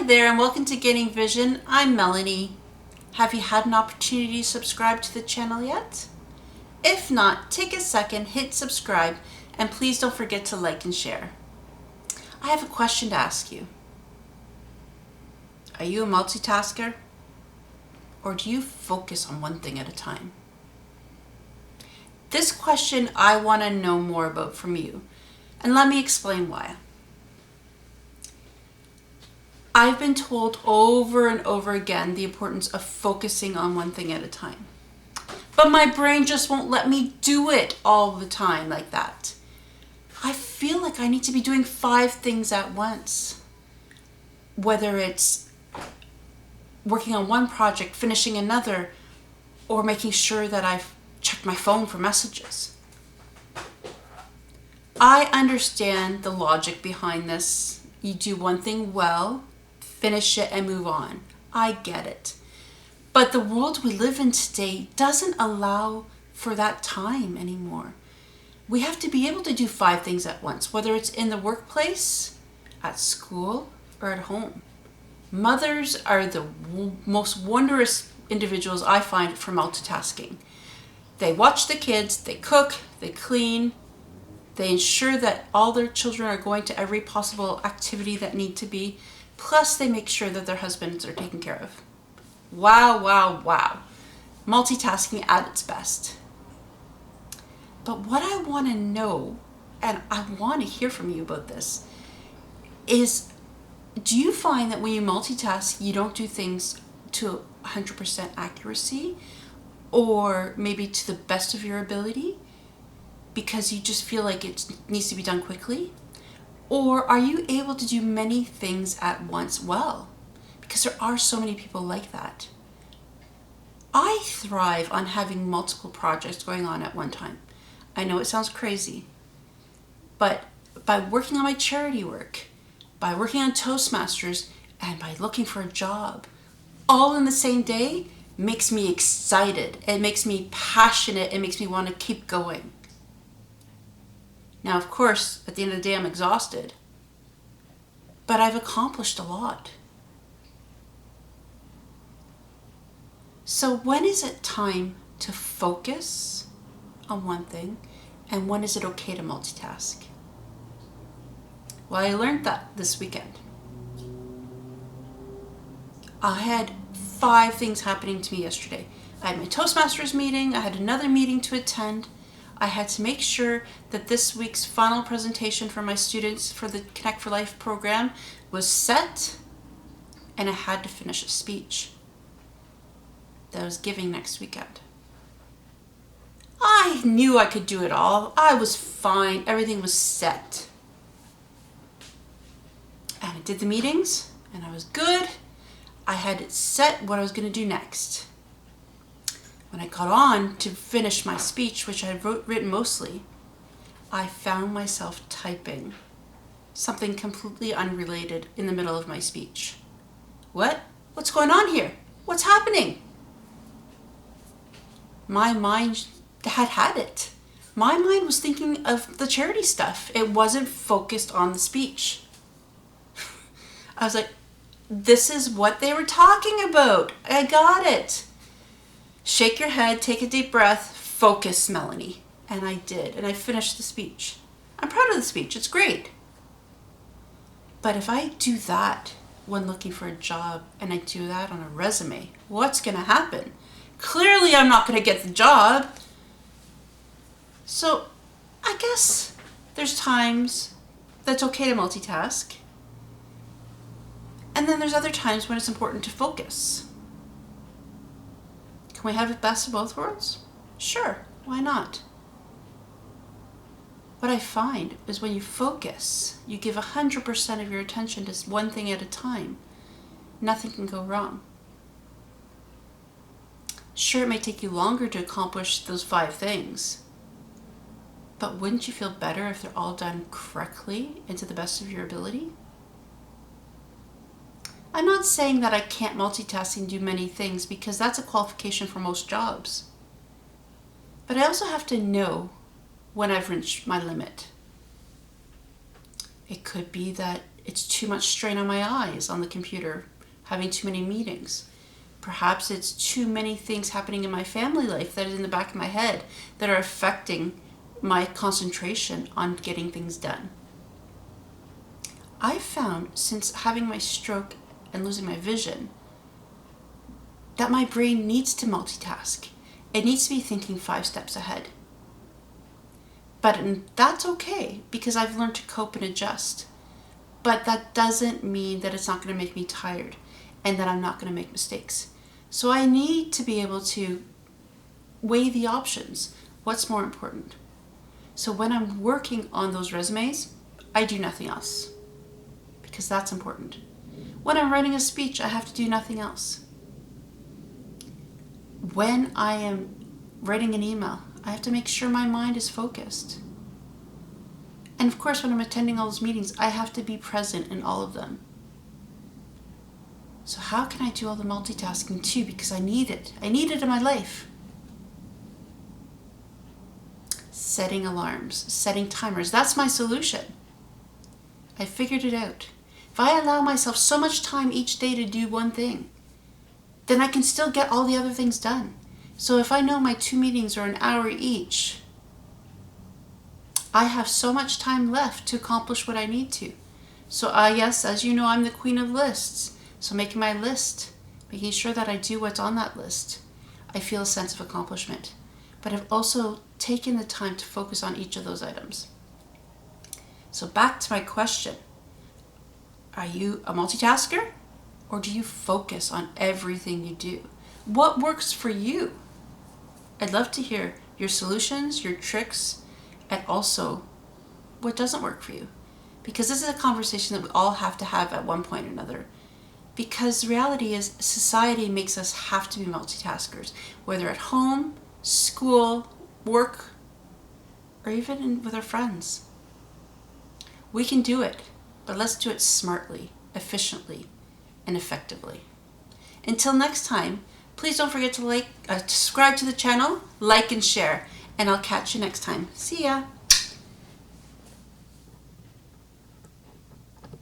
there and welcome to Gaining Vision. I'm Melanie. Have you had an opportunity to subscribe to the channel yet? If not, take a second, hit subscribe, and please don't forget to like and share. I have a question to ask you. Are you a multitasker? Or do you focus on one thing at a time? This question I want to know more about from you, and let me explain why. I've been told over and over again the importance of focusing on one thing at a time. But my brain just won't let me do it all the time like that. I feel like I need to be doing 5 things at once. Whether it's working on one project, finishing another, or making sure that I've checked my phone for messages. I understand the logic behind this. You do one thing well, finish it and move on. I get it. But the world we live in today doesn't allow for that time anymore. We have to be able to do 5 things at once, whether it's in the workplace, at school, or at home. Mothers are the most wondrous individuals I find for multitasking. They watch the kids, they cook, they clean, they ensure that all their children are going to every possible activity that need to be. Plus, they make sure that their husbands are taken care of. Wow, wow, wow. Multitasking at its best. But what I want to know, and I want to hear from you about this, is do you find that when you multitask, you don't do things to 100% accuracy or maybe to the best of your ability because you just feel like it needs to be done quickly? Or are you able to do many things at once well? Because there are so many people like that. I thrive on having multiple projects going on at one time. I know it sounds crazy, but by working on my charity work, by working on Toastmasters, and by looking for a job, all in the same day makes me excited. It makes me passionate. It makes me want to keep going. Now, of course, at the end of the day, I'm exhausted, but I've accomplished a lot. So when is it time to focus on one thing, and when is it okay to multitask? Well, I learned that this weekend. I had 5 things happening to me yesterday. I had my Toastmasters meeting, I had another meeting to attend, I had to make sure that this week's final presentation for my students for the Connect for Life program was set, and I had to finish a speech that I was giving next weekend. I knew I could do it all. I was fine. Everything was set. And I did the meetings, and I was good. I had it set what I was going to do next. When I got on to finish my speech, which I had written mostly, I found myself typing something completely unrelated in the middle of my speech. What? What's going on here? What's happening? My mind had it. My mind was thinking of the charity stuff. It wasn't focused on the speech. I was like, this is what they were talking about. I got it. Shake your head, take a deep breath, focus, Melanie. And I did, and I finished the speech. I'm proud of the speech, it's great. But if I do that when looking for a job, and I do that on a resume, what's gonna happen? Clearly I'm not gonna get the job. So I guess there's times that's okay to multitask. And then there's other times when it's important to focus. Can we have the best of both worlds? Sure, why not? What I find is when you focus, you give 100% of your attention to one thing at a time. Nothing can go wrong. Sure, it may take you longer to accomplish those 5 things, but wouldn't you feel better if they're all done correctly and to the best of your ability? I'm not saying that I can't multitask and do many things because that's a qualification for most jobs. But I also have to know when I've reached my limit. It could be that it's too much strain on my eyes on the computer, having too many meetings. Perhaps it's too many things happening in my family life that is in the back of my head that are affecting my concentration on getting things done. I've found since having my stroke and losing my vision that my brain needs to multitask. It needs to be thinking 5 steps ahead. But that's okay because I've learned to cope and adjust. But that doesn't mean that it's not going to make me tired and that I'm not going to make mistakes. So I need to be able to weigh the options. What's more important? So when I'm working on those resumes, I do nothing else because that's important. When I'm writing a speech, I have to do nothing else. When I am writing an email, I have to make sure my mind is focused. And of course, when I'm attending all those meetings, I have to be present in all of them. So how can I do all the multitasking too? Because I need it. I need it in my life. Setting alarms, setting timers. That's my solution. I figured it out. If I allow myself so much time each day to do one thing, then I can still get all the other things done. So if I know my 2 meetings are an hour each, I have so much time left to accomplish what I need to. So yes, as you know, I'm the queen of lists. So making my list, making sure that I do what's on that list, I feel a sense of accomplishment. But I've also taken the time to focus on each of those items. So back to my question. Are you a multitasker? Or do you focus on everything you do? What works for you? I'd love to hear your solutions, your tricks, and also what doesn't work for you. Because this is a conversation that we all have to have at one point or another. Because the reality is society makes us have to be multitaskers, whether at home, school, work, or even with our friends. We can do it, but let's do it smartly, efficiently, and effectively. Until next time, please don't forget to subscribe to the channel, like and share, and I'll catch you next time. See ya!